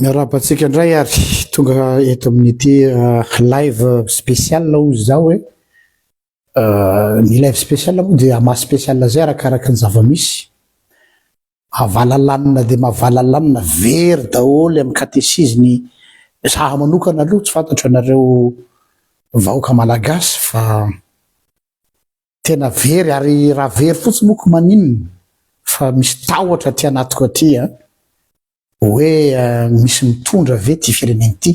Miarabantsika indray ary tonga eto amin'ity live spécial ozy zao hoe ny live spécial moa dia maha spécial zay arakaraka ny zava-misy avalalanina dia mahavalalana very daholo amin'ny katesiziny zaho manokana aloha tsy fantatro anareo vahoaka malagasy fa tena very ary raha very fotsy moko maninona fa misy tahotra ty anatiko aty hoe misy mitondra ve ty fireneny ty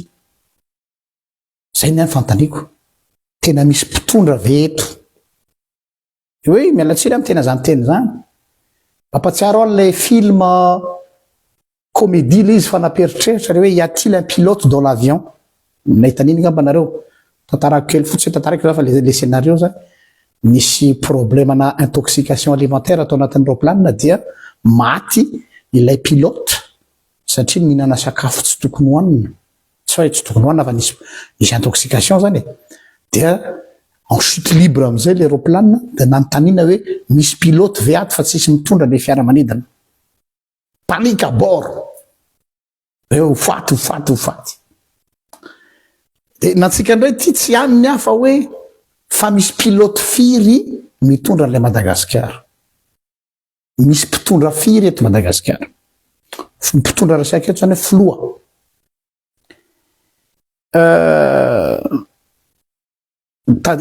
zay ny any fantaniko tena misy mpitondra ve eto hoe mialatsiny amin'ny tena zany teny zany mampatsiaro an'ilay film comédie le izy fa namperitreritra le hoe y a-t-il un pilote dans l'avion nahita an'iny ngamba nareo tantarako kely fotsy tantarako fa le scénario zany misy problème na intoxication alimentaire atao anatin'ny roplanina dia maty ilay pilote satria mihinana sakafo tsy tokony hoanina tsy hoe tsy tokony hoanina fa nisy intoxication zany dia en chute libre amizay le roplanina dia nanontaniana hoe misy pilote ve ato fa tsisy mitondra le fiaramanidina panique à bord ho faty dia natsika indray ty tsy aniny afa hoe fa misy pilote firy mitondra an'ilay Madagasikara misy mpitondra firy eto Madagasikara mpitondra rasaika eto zany hoe filoha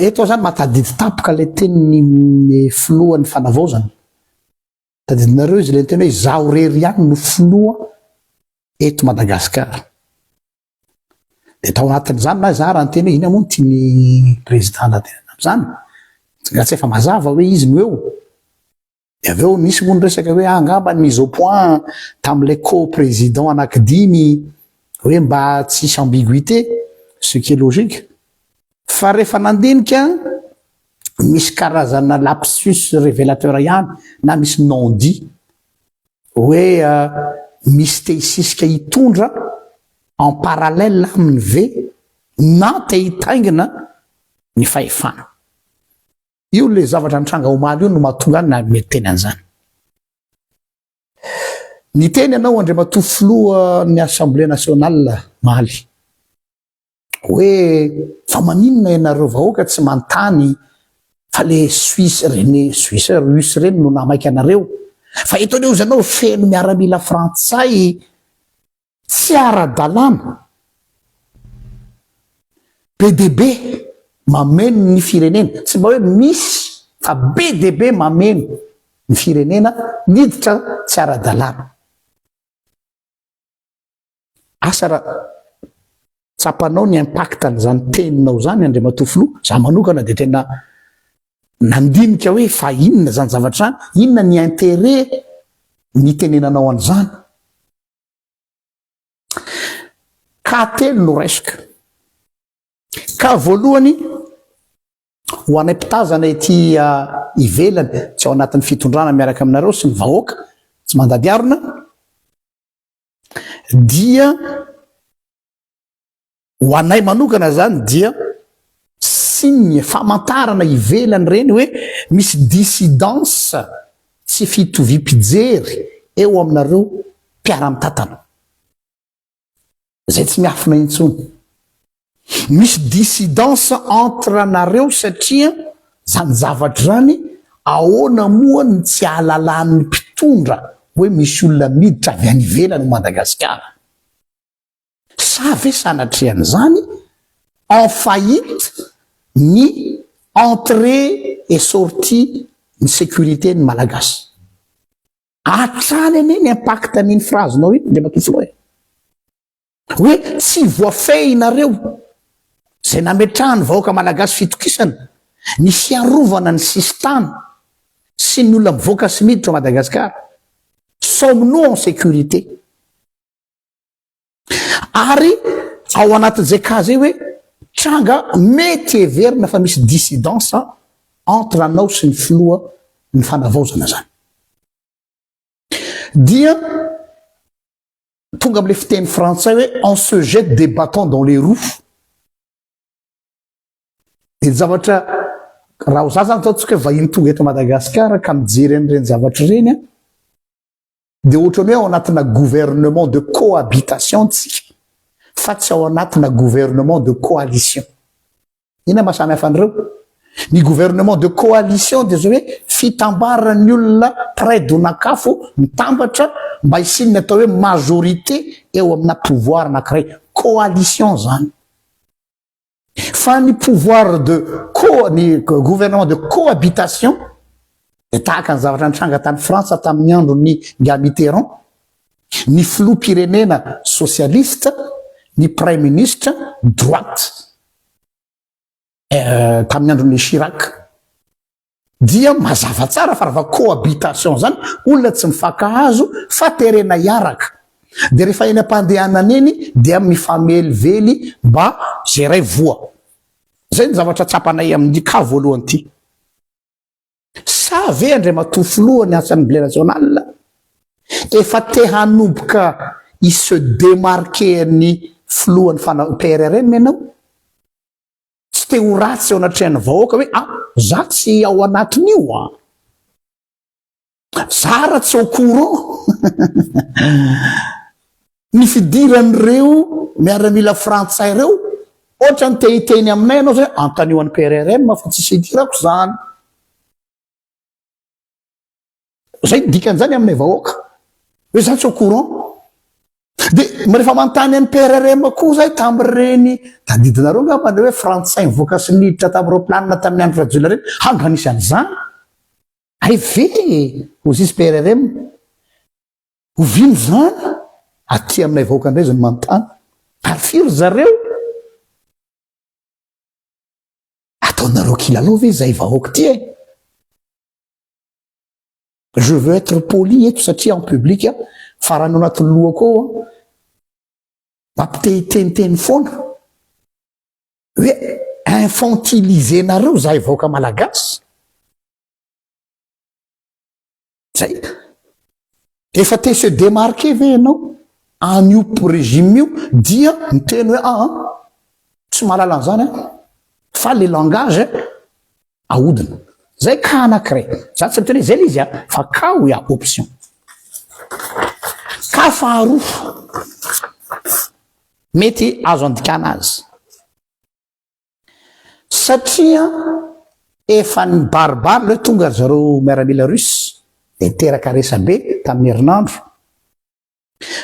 eto zany mahatadidy tapoka le tenyny filohan'ny fanavaozana tadidinareo izy le teny hoe zaho rery ihany no filoha eto Madagasikara dia tao anatin'izany na za raha ny teny hoe ina moa no tiany président natenana am'izany tsy efa mazava hoe izy no eo dia avy eo nisy moa ny resaka hoe angamba ny mise au point tamin'ilay co-président anankidimy hoe mba tsisy ambiguïté ce qui est logique fa rehefa nandinika misy karazana lapsus révélateur ihany na misy non-dit hoe misy te hisisika hitondra en parallèle aminy ve na te hitaingina ny fahefana io le zavatra nitranga omaly io no mahatonga any na mety teny an'izany ny teny ianao andre matoa filoha ny assemblée nationale maly hoe fa maninona ianareo vahoaka tsy mantany fa le Suisse reny Suisse russe reny no namaiky anareo fa eto aneo zanao feno miaramila frantsay tsy ara-dalàna BDB mameno ny firenena tsy mba hoe misy fa BDB mameno ny firenena niditra tsy ara-dalàna asa raha tsapanao ny impactan'izany teninao zany andre matofilo za manokana dia tena nandinika hoe fa inona zany zavatra zany inona ny intérêt ny tenenanao an'izany ka telo no resaka ka voalohany ho anay mpitazana ety ivelany tsy ao anatin'ny fitondrana miaraka aminareo sy ny vahoaka tsy mandady arona dia ho anay manokana zany dia signe famantarana ivelany reny hoe misy dissidence tsy fitovim-pijery eo aminareo mpiara-mitantana zay tsy miafina intsony misy dissidence entre anareo satria zany zavatra zany ahoana moa ny tsy ahalalan'ny mpitondra hoe misy olona miditra avy any ivelany Madagasikara sa ve sanatrean'izany en faillite ny entrée et sortie ny sécurité ny malagasy atrany ane ny impact an'iny phrasenao iny de matofilo hoe tsy voafehinareo zay nametrahany vahoaka malagasy fitokisana ny fiarovana ny sistana sy ny olona mivoaka sy miditra Madagasikara sommes-nous en sécurité ary ao anatin'izay cas zay hoe tranga mety heverina fa misy dissidence entre anao sy ny filoha ny fanavaozana zany dia tonga am'le fiteny frantsay hoe on se jette des bâtons dans les roues dia zavatra raha ho za zany ataontsika hoe vahiny tonga eto Madagasikara ka mijery an'ireny zavatra reny de ohatrany hoe ao anatina gouvernement de cohabitation tsika fa tsy ao anatina gouvernement de coalition. Ina mahasamy hafa an'ireo? Ny gouvernement de coalition de zao hoe fitambarany olona praidonakafo mitambatra mba hisininy atao hoe majorité eo amina pouvoir anankiray, coalition zany. Fa ny pouvoir de ny gouvernement de cohabitation de tahaka ny zavatra nitranga tany Frantsa tamin'ny androny nga Mitterrand, ny filoham-pirenena socialiste, ny prime ministre droite tamin'ny androny Chirac, dia mazava tsara fa raha cohabitation zany olona tsy mifankahazo fa terena iaraka, de rehefa eny am-pandehanana eny dia mifamelively mba zeray voa. Zay ny zavatra tsapanay amin'ny cas voalohany ity. Sa ve andray matofo-lohany Assemblée nationale efa te hanomboka i se démarquer ny filohan'ny PRRM ianao? Tsy te ho ratsy ao anatrehan'ny vahoaka hoe za tsy ao anatin'io za ra tsy au courant ny fidiran'ireo miaramila frantsay ireo ohatra ny tehiteny aminay anao zay antanio an'ny PRRM fa tsy sidirako zany. Zay dikan'izany aminay vahoaka hoe za tsy au courant. De rehefa mantany an'ny PRRM koa zay tamin'ireny tadidinareo ngambany hoe frantsay mivoaka sy niditra tamin'ireo planina tamin'ny andro rajona reny hanganisy an'izany. Ay ve ozisy PRRM ho vino zany aty aminay vahoaka indray zany manontany ary firy zareo ataonareo kilalao ve zay vahoaka ty Je veux être poli eto satria en public farany anatin'ny lohako mampitehiteniteny foana hoe infantilisenareo zahay vahoaka malagasy. Zay efa te se démarquer ve ianao an'io régime io dia miteny hoe tsy mahalala an'izany fa le langage ahodina. Zay ka anankiray za tsy miteny zay izy fa ka ho option. Ka faharoa mety azo andikana azy satria efa ny baribary le tonga zareo miaramila russe de teraka resabe tamin'ny herinandro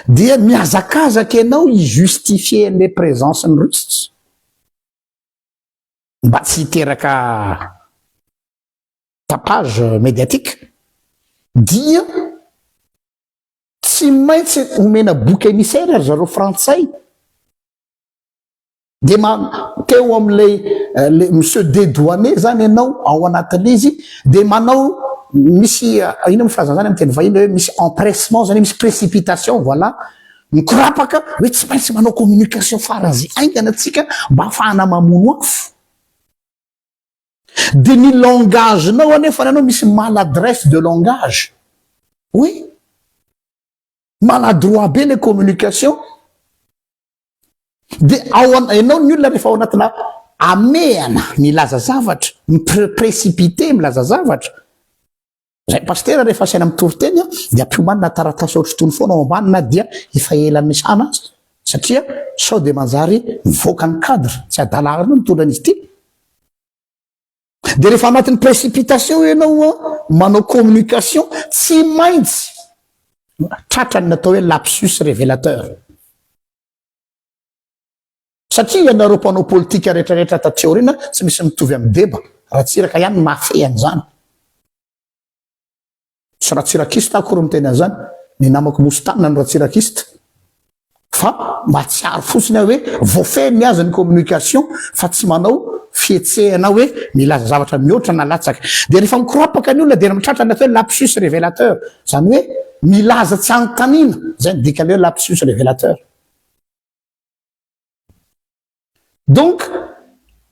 dia miazakazaka ianao ijustifier ny présence ny russe mba tsy hiteraka tapage médiatique dia tsy maintsy omena bouc émissaire ary zareo frantsay de teo am'le monsieur dédouané zany ianao ao anatin'izy de manao misy ino frazana zany amin'ny teny vahiny hoe misy empressement zany misy précipitation voilà mikorapaka hoe tsy maintsy manao communication faran'zay aingana atsika mba ahafahana mamono afo. De ny langage nao anefa anao misy maladresse de langage. Oui, maladroit be les communications. De enao ny olona rehefa ao anatina ameana milaza zavatra précipité milaza zavatra zay pasteur rehefa saina mitory-teny dia ampihomanina taratasy ohatrotony foana ao ambanina dia efa ela misana azy satria sao de manjary mivoaka ny cadre tsy adalahana mitondra an'izy ity. De rehefa anatin'ny précipitation ianao manao communication tsy maintsy tratrany natao hoe lapsus révélateur. Satria ianareo mpanao politika rehetrarehetra taty aoriana tsy misy mitovy amin'ny deba ratsiraka ihany mafy an'izany. Tsy ratsirakista akory miteny an'izany ny namako mostanina ny ratsirakista fa mba tsy ary fotsiny hoe voafeny azy ny communication fa tsy manao fietsehana hoe milaza zavatra mihoatra na latsaka. De rehefa mikorapaka ny olona dia mitratra natao hoe lapsus révélateur zany hoe milaza tsy anontaniana zay ny dikany hoe lapsus révélateur. Donc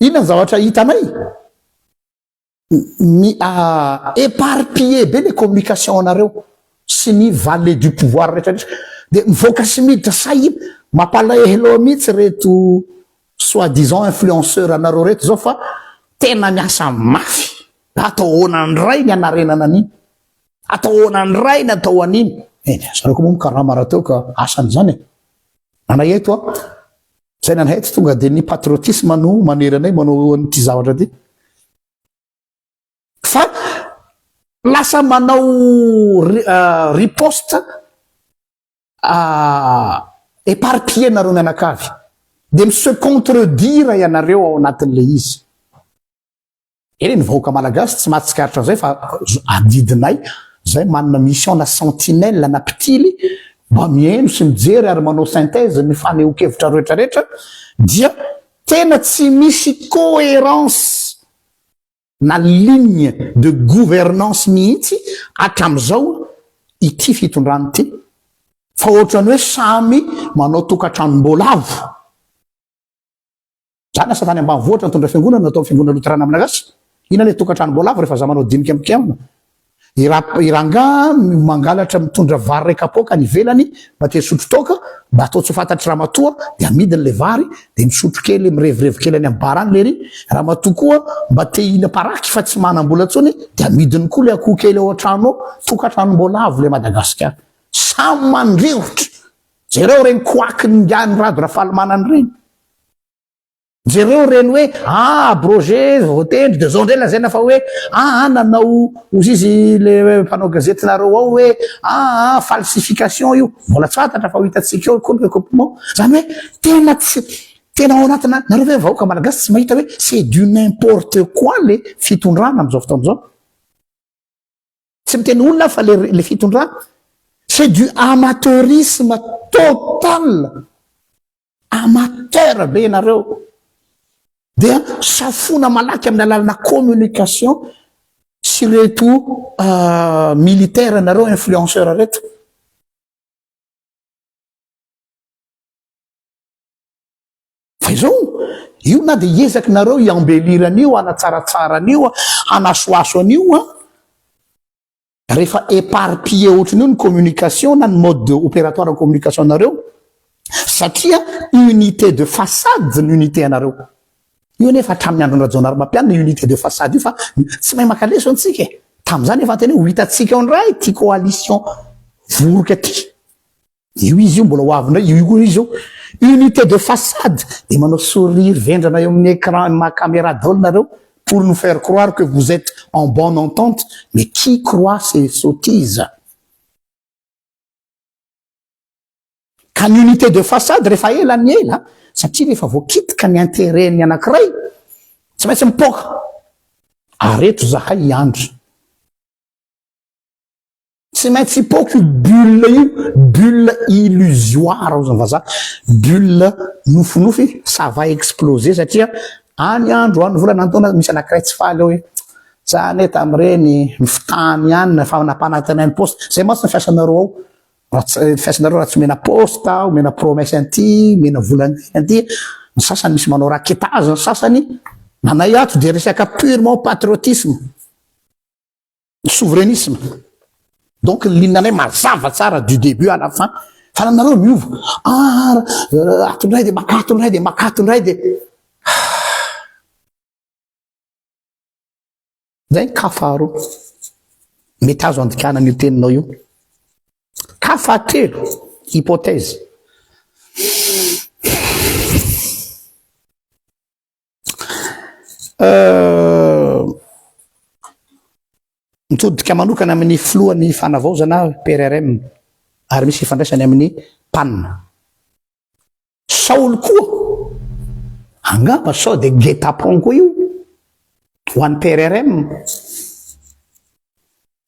inona ny zavatra hitanay éparpillé be les communications anareo sy ny valet du pouvoir rehetrarehetra de mivoaka sy miditra say mampalahelo mihitsy reto soi-disant influenceur anareo reto zao fa tena miasa mafy atao honany ray ny anarenana an'iny atao honany ray ny atao an'iny eny zareo koa moa mikarama teo ka asany zany nanaeto zay nanaety tonga de ny patriotisme no maneranay manao ty zavatra ty fa lasa manao riposte éparpillé nareo mianakavy de mise contredire ianareo ao anatin'le izy eny ny vahoaka malagasy tsy mahatsikaritra zay fa adidinay zay manana mission na sentinelle na mpitily mba mieno sy mijery ary manao synthèse ny faneho-kevitra rehetrarehetra dia tena tsy misy cohérence na ligne de gouvernance mihitsy hatram'izao ity fitondrano ty fa ohatrany hoe samy manao tokatranom-boalavo zany asa tany ambanivohatra nitondra fiangonana natao fiangonana loterana malagasy ina le tokatranom-boalavo rehefa za manao dinika amikamina iranga mangalatra mitondra vary ray kapoka ny velany mba te sotro toka mba atao tsy fantatry raha matoa de amidiny le vary de misotro kely mirevirevy kely any amin'ny barany le ry raha matoa koa mba te hina paraky fa tsy manam-bola tsony de amidiny koa le akoho kely ao an-trano tokatranom-boalavo le Madagasikara samy mandrivotra jereo reny koaky ny ngany rado rafahalmanany reny jereo reny hoe abroger votendry de zao ndray lazaina fa hoe nanao ozy izy le mpanao gazetinareo ao hoe falsification io mbola tsy fantatra fa ho hitatsika eo koa ny recoupement zany hoe tena ao anatina nareo ve vahoaka malagasy tsy mahita hoe c'est du n'importe quoi le fitondrana am'izao fotoan'izao tsy miteny olona fa le fitondrana c'est du amateurisme total amateur be nareo dia safona malaky amin'ny alalana communication sy reto militaire nareo influenceur reto fa izao io na de iezaky nareo iambeliranyio anatsaratsaranyio anasoaso anio rehefa éparpillé ohatrany io ny communication na ny mode opératoire en communication nareo satria unité de façade ny unité anareo io nefa hatramin'ny andro rajonary mampianina unité de façade io fa tsy mahay makaleso antsika tam'izany efa tena ho hitatsika ao ndray ty coalition voroka ty io izy io mbola ho avindray io koa izy io unité de façade de manao sourire vendrana eo amin'ny écran ma caméra daolinareo pour nous faire croire que vous êtes en bonne entente mais qui croit ces sottises qu'en unité de façade rehefa ela ny ela satria rehefa voakitika ny intérêt ny anankiray tsy maintsy mipoka areto zahay iandro tsy maintsy hipoka io bulle illusoire ao zany vazaha bulle nofinofy ça va exploser satria any andro any volana antaona misy anankiray tsy faly ao hoe zany tam'ireny mifitany ihany fa napanatana ny poste zay matsy ny fiasanareo ao fiasanareo raha tsy mena posta omena promesse anty mena volany anty ny sasany misy manao raketage ny sasany nanay ato de resaka purement patriotisme souverainisme donc linanay mazava tsara du début à la fin fa nanareo miova atondray de makatondray de makatondray de zay kafaro mety azo andikanana io teninao io kafa telo hypothèse mitodika manokana amin'ny filohan'ny fanavaozana PRRM ary misy fifandraisany amin'ny PAN Saoly koa angamba sao de guet-apens koa io ho an'ny PRRM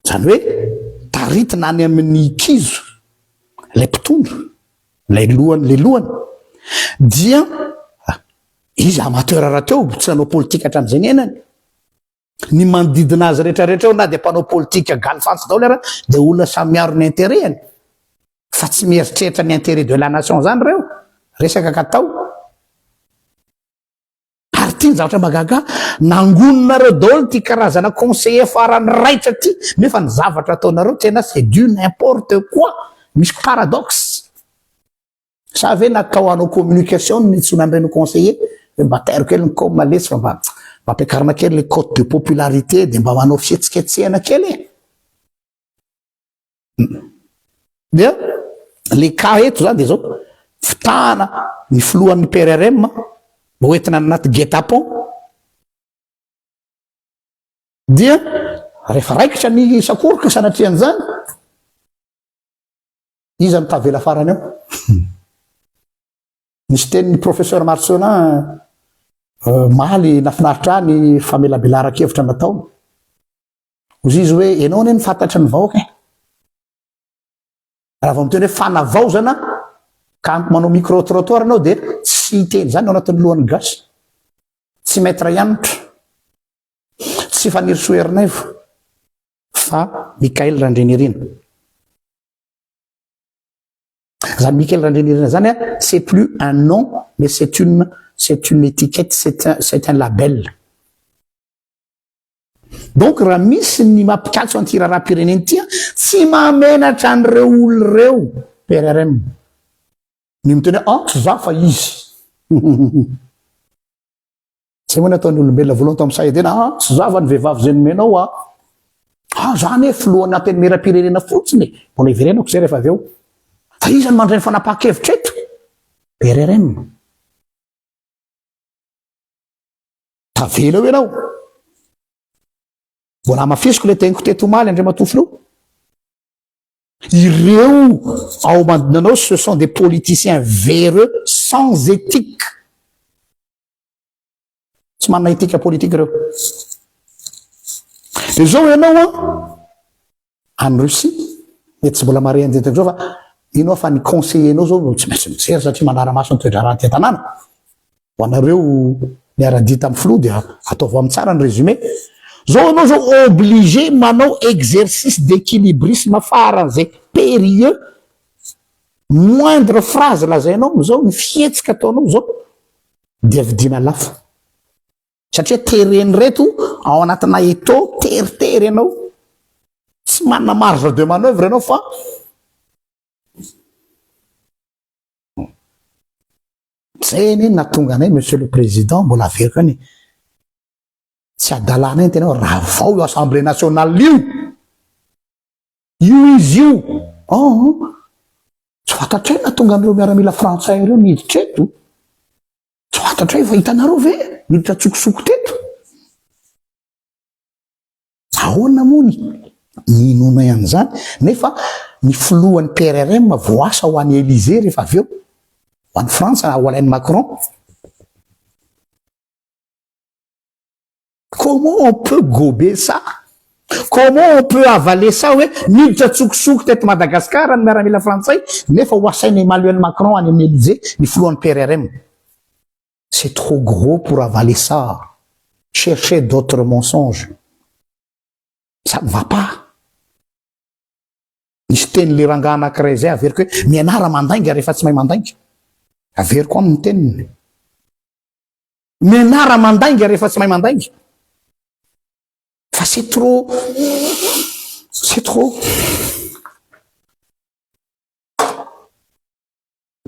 zany hoe taritina any amin'ny kizo le mpitondra le lohany dia izy amateur raha teo tsy nanao politika hatramin'izay ny enany ny manodidina azy rehetrarehetra eo na de mpanao politika galifatsy daholo ara de olona samy miaro ny intérêtany fa tsy mieritreritra ny intérêt de la nation zany reo resaka katao ary ty ny zavatra magaga nangononareo daholo ty karazana conseiller farany raitra ty nefa ny zavatra ataonareo tena c'est du n'importe quoi misy paradoxe sa ve natao anao communication ny tsonanireno conseiller mba tairo kely ny com malesy fa mba ampiakarina kely le cote de popularité de mba manao fietsiketsehana kely dia le cas eto zany de zao fitahana ny filohan'ny PRRM hoentina anaty guet-apens dia rehefa raikitra ny sakoroka sanatrian'izany iza mitavela farany ao nisy tenin'ny professeur Marcelin maly nafinaritra ny famelabelara-kevitra nataony ozy izy hoe enao ne ny fantatry ny vahoaka raha vao miteny hoe fanavaozana ka manao micro-trottoir anao dia tsy hiteny zany ao anatin'ny lohan'ny gasy tsy maître Yanitra tsy Faniry Soernève fa Mikaël Randrianirina zany Mikaël Randrianirina zany c'est plus un nom mais c'est une étiquette, c'est un label. Donc raha misy ny mampikatso an'ity raharaham-pireneny ity tsy mamenatra an'ireo olo reo PRRM ny miteny tsy za fa izy tsy moa ny ataon'ny olombelona voalohany to amin'ny saedena tsy za fa ny vehivavy zay nomenao zany e filohan'ny antenimieram-pirenena fotsiny mbola iverenako zay rehefa avy eo fa izy ny mandray ny fanapahan-kevitra eto PRRM tavela eo ianao mbola mafisiko le teniko teto maly andre matofonao ireo ao mandinanao ce sont des politiciens véreux sans éthique tsy manana éthique politique reo de zao ianao any Russie mety tsy mbola mare anjetako zao fa ino fa ny conseillernao zao tsy maintsy mijery satria manara-maso ny toedra raha ty-tanàna ho anareo miara-dita amin'ny flou dia ataovy amin'ny tsara ny résumé zao anao zao obligé manao exercice d'équilibrisme faran'izay périlleux moindre phrase lazainao zao ny fihetsika ataonao zao dia vidina lafo satria tereny reto ao anatina eto teritery ianao tsy manana marge de manœuvre ianao fa zany natonga anay monsieur le président mbola averiko any tsy adalana eny tenao raha vao io assemblée nationale io izy io tsy fantatray natonga an'ireo miaramila frantsay ireo miditra eto tsy fantatray fa hitanareo ve miditra tsokosoko teto ahoana mony inona ian'izany nefa ny filohan'ny PRRM voasa ho an'ny Élysée rehefa avy eo en France, à Alain Macron. Comment on peut gober ça? Comment on peut avaler ça? Oui, ni tsouk tête Madagascar, en miaramila français, nefa wasain Emmanuel Macron en Élysée, ni flou PRRM. C'est trop gros pour avaler ça. Cherchez d'autres mensonges. Ça ne va pas. Nisy teny le rangaha anankiray zay averiko hoe mianara mandainga rehefa tsy mahay mandainga. Averiko amin'ny teniny. Mianara mandainga rehefa tsy mahay mandainga. Fa c'est trop. C'est trop.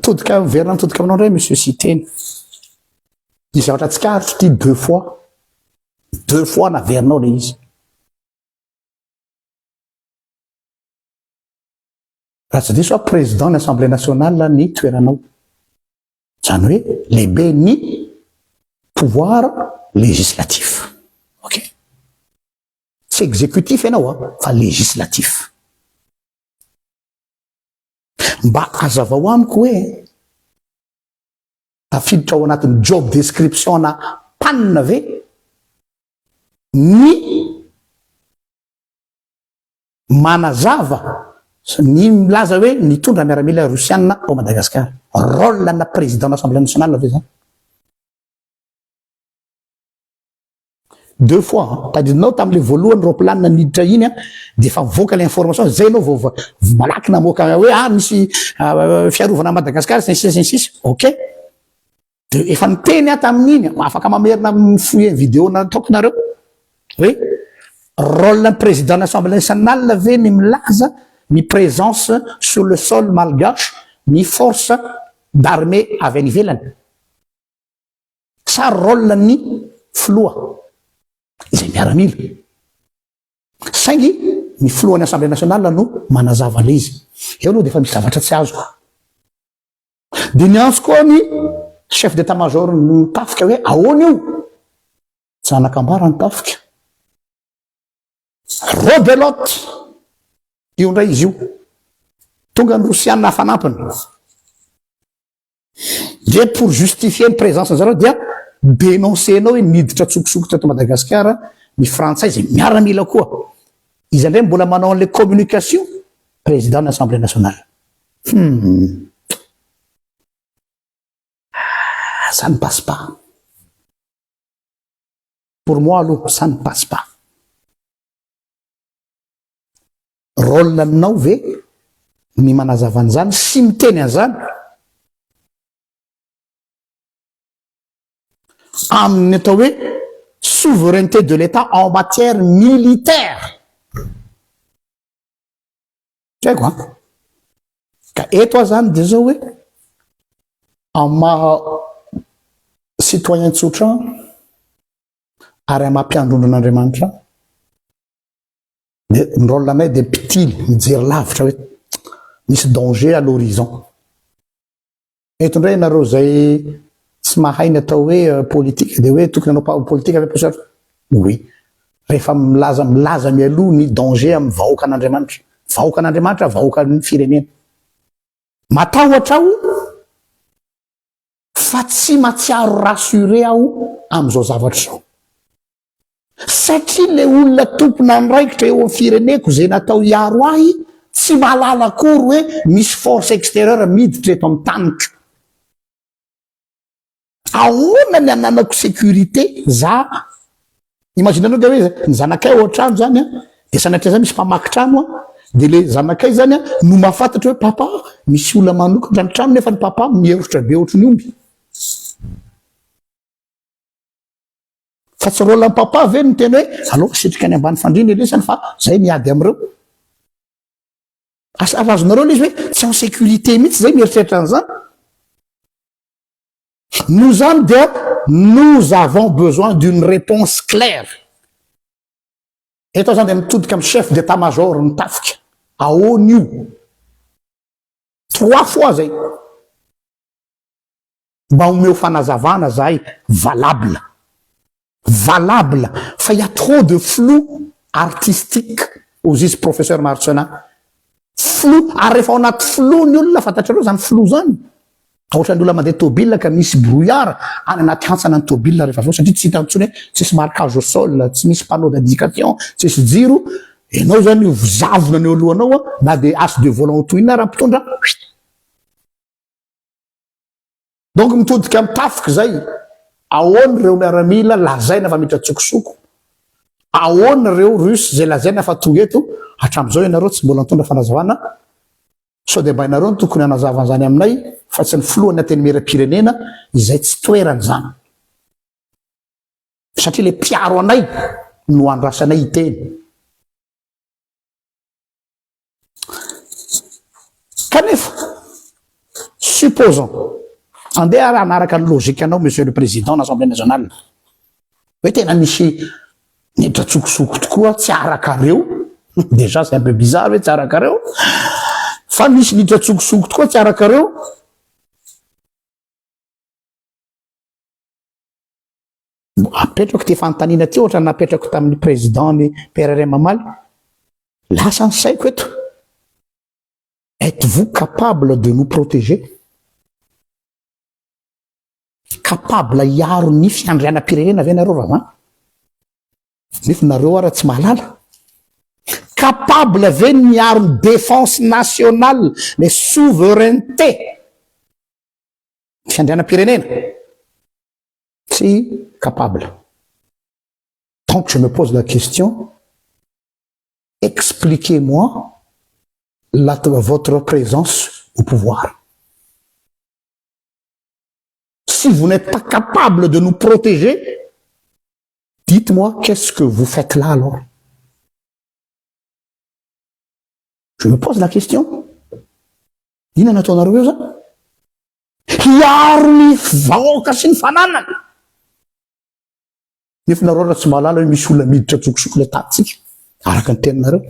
Todika verina mitodika aminao indray monsieur Siteny. Ny zavatra tsy karitro ty deux fois. Deux fois naverinao le izy. Raha tsy diso président de l'Assemblée nationale ny toeranao. Zany hoe lehibe ny pouvoir législatif. Ok? Tsy exécutif ianao fa législatif. Mba hazavao amiko hoe tafiditra ao anatin'ny job description na panina ve ny manazava ny milaza hoe nitondra miaramila russiana au Madagascar. Rôle na président de l'Assemblée nationale ve zany. Deux fois, tadidinao tamile voalohany roplanina niditra iny de fa mivoaka l'information zay anao vao malaky namoaka hoe misy fiarovana Madagascar sensisy. OK. De efa niteny tamin'iny afaka mamerina amin'ny vidéo nataoko nareo. Oui. Rôle président de l'Assemblée nationale ve ny milaza ni présence sur le sol malgache ni force d'armée avy any ivelany. Sa rôle ni floa. Izay miaramila. Saingy ny filohan'ny assemblée nationale no manazava le izy eo aloha de efa misy zavatra tsy azo de ny antso koa ny chef d'état major ny tafika hoe ahoana io janakambara ny tafika rebelote io ndray izy io tonga ny rosianina hafanampiny de pour justifier ny présence ny zareo dia dénoncenao hoe niditra tsokosoko teto Madagasikara ny frantsay zay miaramila koa izy indray mbola manao an'le communication président de l'Assemblée nationale ça ne passe pas pour moi aloha ça ne passe pas rôle aminao ve ny manazava an'izany sy miteny an'izany amin'ny atao hoe souveraineté de l'État en matière militaire haiko ka eto zany de zao hoe amaha citoyen tsotra ary amampiandrondron'Andriamanitra de ny rôle anay de pitily mijery lavitra hoe misy danger à l'horizon eto ndray nareo zay tsy mahay ny atao hoe politique de hoe tokony anao politique avec professeur oui rehefa milaza mialoha ny danger amin'ny vahoakan'Andriamanitra vahoakan'Andriamanitra vahoakan'ny firenena matahotra aho fa tsy matsiaro rassuré aho am'izao zavatra zao satria le olona tompona andraikitra eo amin'ny fireneko zay natao hiaro ahy tsy mahalala akory hoe misy force extérieure miditra eto amin'ny tanitra ahoana ny ananako sécurité za imagine anao hoe ny zanakay ao an-trano zany a de sanatria zany misy mpamaky trano a de le zanakay zany a no mahafantatra hoe papa misy olona manokatra ny trano nefa ny papa mierotra be ohatrany omby fa tsy rôle ny papa ve ny teny hoe aloha sitrika any ambany fandrina elesany fa zay miady am'ireo azonareo le izy hoe tsy en sécurité mihitsy zay mieritreritra an'izany nous zany dia nous avons besoin d'une réponse claire eto zany de mitodika amin'ny chef d'état major ny tafika ahoana io 3 fois zay mba omeo fanazavana zahay valable fa il y a trop de flou artistique aux izy professeur Martsena flou ary rehefa ao anaty flou ny olona fantatrareo zany flou zany ohatrany olona mandeha tobile ka misy brouillard any anaty antsana ny tobile rehefa avao satria tsy hitantsony hoe tsisy marquage au sol tsy misy panneau d'indication tsisy jiro enao zany zavona ny alohanao na de as de volant toina raha mpitondra donc mitodika amin'ny tafika zay ahoana reo miaramila lazaina fa miditra tsokosoko ahoana reo russe zay lazaina fa tonga eto hatram'izao ianareo tsy mbola nitondra fanazavana so de mba ianareo ny tokony hanazavan'izany aminay fa tsy ny filohany ateny meram-pirenena izay tsy toerany zany satria le mpiaro anay no andrasanay hiteny kanefa supposons andeha anaraka ny logika anao monsieur le président l'Assemblée nationale hoe tena misy niditra tsokosoko tokoa tsy arakareo déjà c'est un peu bizarre hoe tsy arakareo fa misy niditra tsokosoko tokoa tsy arakareo apetrako ty fantanina ty ohatra napetrako tamin'ny président ny PRR Mamaly lasa ny saiko eto êtes-vous capable de nous protéger capable hiaro ny fiandrianam-pirenena ve nareo raha nefa nareo ara tsy mahalala capable ve miaro ny défense nationale les souveraineté fiandrianam-pirenena si capable donc je me pose la question expliquez-moi votre présence au pouvoir. Si vous n'êtes pas capable de nous protéger, dites-moi qu'est-ce que vous faites là alors? Je me pose la question. Ina natonareo za? Hiaro ny vahoaka sy ny fananana. Nefa nareo raha tsy mahalala hoe misy olona miditra tsokosoko le tatsika. Araka ny teninareo.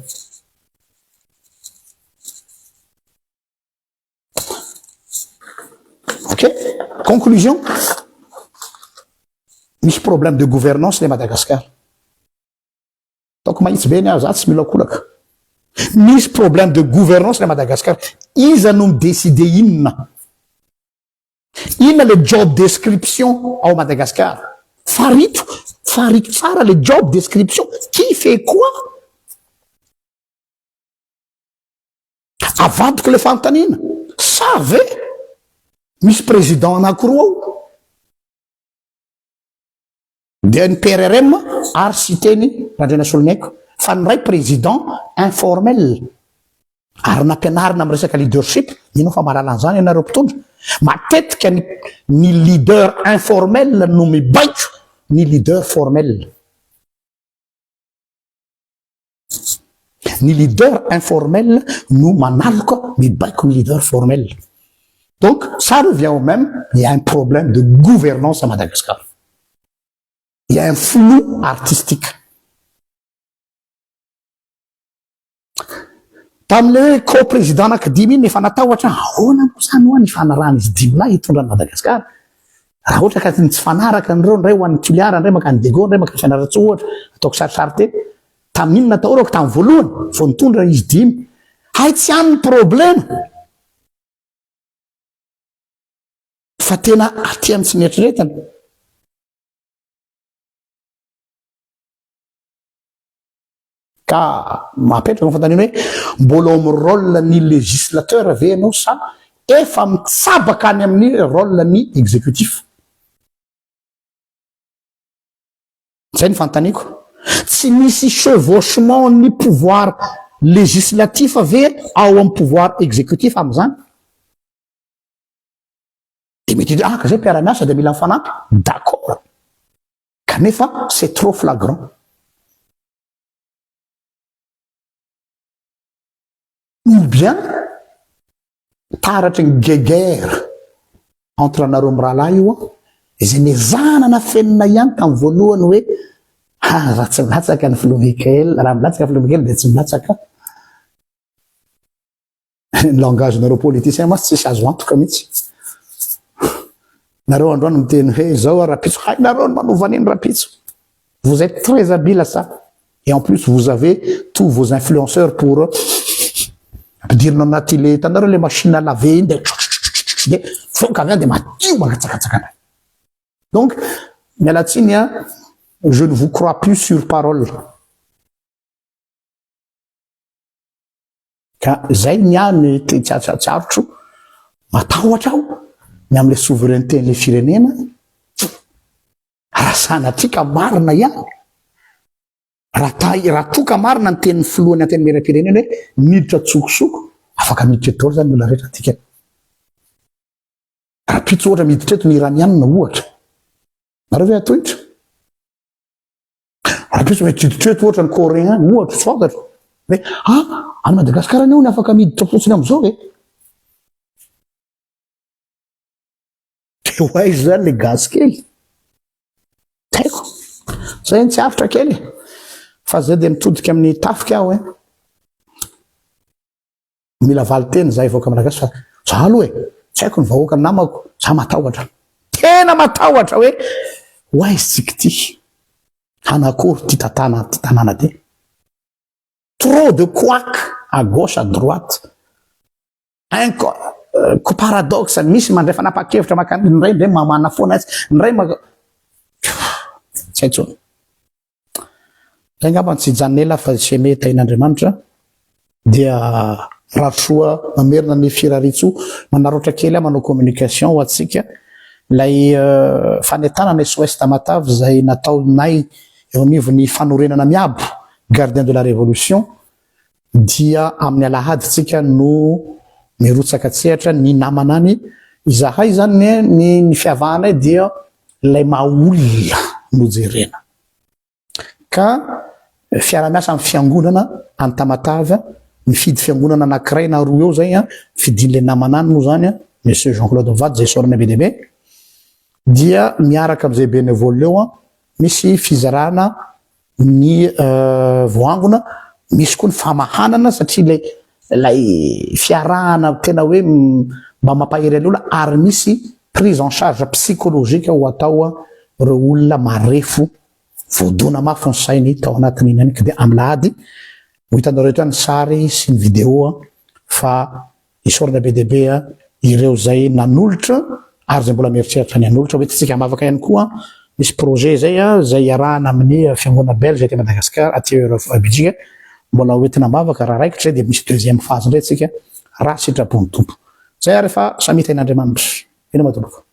conclusion misy problème de gouvernance le Madagascar taoko mahitsy be ny aho za tsy milakolaka misy problème de gouvernance le Madagascar iza no midécide inona le job description ao Madagascar farito tsara le job description qui fait quoi avadiko le fanontaniana sa ve misy président anankiroa ao dia ny PRRM ary sy teny randrena solonyaiko fa ny ray président informel ary nampianarina amin'ny resaka leadership ino fa mahalala an'izany ianareo mpitondra matetika ny leader informel no mibaiko ny leader formel ny leader informel no manaloka mibaiko ny leader formel donc ça revient au même il y a un problème de gouvernance à Madagascar il y a un flou artistique tamile co-président anankidimy iny efa natahotra ahoana mo zany ho any fanarahana izy dimina hitondra ny Madagascar raha ohatra ka tsy fanaraka an'ireo ndray ho an'ny Tuliara ndray makany Dego ndray makany Fianaratsoa ohatra ataoko sarisary teny tamin'iny natahorako tamin'ny voalohany vao nitondra izy dimy hay tsy any problème fa tena aty amin'ny tsy nieritreretana ka mapetraka nyfantanina hoe mbola amin'ny rôle ny législateur ve ianao sa efa mitsabaka any amin'ny rôle ny exécutif zay ny fantaniko tsy misy chevauchement ny pouvoir législatif ve ao amin'ny pouvoir exécutif am'izany de mety ka zay mpiara-miasa de mila mifanampy d'accord kanefa c'est trop flagrant ou bien taratra ny guerre entre anareo amin'ny rahalahy io izay mezanana fenina ihany tamin'ny voalohany hoe raha tsy milatsaka ny Filao Mikael raha milatsaka Filao Mikael dia tsy milatsaka ny langage nareo politicien mas tsisy azo antoka mihitsy nareo androany miteny hoe zao Rapitso hainareo ny manovan'iny Rapitso vous êtes très habile à ça et en plus vous avez tous vos influenceurs pour ampidirina anaty le hitanareo le machine à laver iny de foka avy any de madio makatsakatsakana donc mialatsiny je ne vous crois plus sur parole ka zay niany tsiarotro matahotra aho ny am'le souveraineté n'le firenena raha sanatrika marina ihany raha toka marina ny tenin'ny filohany anteny mera-pirenena hoe miditra tsokosoko afaka miditra eto zany olona rehetra tika Rapitso ohatra miditra eto ny iranianina ohatra nareo ve atohitra Rapitso miditra eto ohatra ny coréen ohatra tsy fantatra hoe any Madagascar anao ny afaka miditra fotsiny am'izao ve de hoay zany le gasy kely taiko zay ny tsy avitra kely fa zay de mitodika amin'ny tafika aho mila valy teny zay voaka malagasy fa za aloha tsy haiko ny vahoaka ny namako za matahotra tena matahotra hoe hoaizy tsika ty hanakory ty tanàna ty trop de couac à gauche à droite ko paradoxe misy mandray fanapa-kevitra makany ny ray ndray mamana foana azy ny ray tsy haitsony zay ngamba tsy hijanonela fa tsy mety ain'Andriamanitra dia rahasoa mamerina ny Firaritso manaroatra kely manao communication ho atsika lay fanetana ny SOS Tamatave zay nataonay eo anivony fanorenana miabo gardien de la révolution dia amin'ny alahady tsika no mirotsaka tsehatra ny namanany izahay zany ny fiavanay dia lay maolona no jerena ka fiara-miasa amin'ny fiangonana any Tamatave mifidy fiangonana anankiray na roa eo zay fidin'le namanany moa zany monsieur Jean-Claude Vady zay sorana be deaibe dia miaraka am'izay bénévole eo misy fizarana ny voangona misy koa ny famahanana satria lay fiarahana tena hoe mba mampahery al'olona ary misy prise en charge psychologique ho atao reo olona marefo voadona mafy ny sainy tao anatin'iny any ka de amilady ho hitanareo eto any sary sy ny video fa isorana be debe ireo zay nanolotra ary zay mbola mieritreritra ny anolotra hoe tsika mavaka ihany koa misy projet zay iarahana amin'ny fiangonana belge aty Madagasikara aty Belgique mbola hoentina mavaka raha raikitra de misy deuxième phase ndray tsika raha sitrapony tompo zay ary fa samita in'Andriamanitra ina matomboko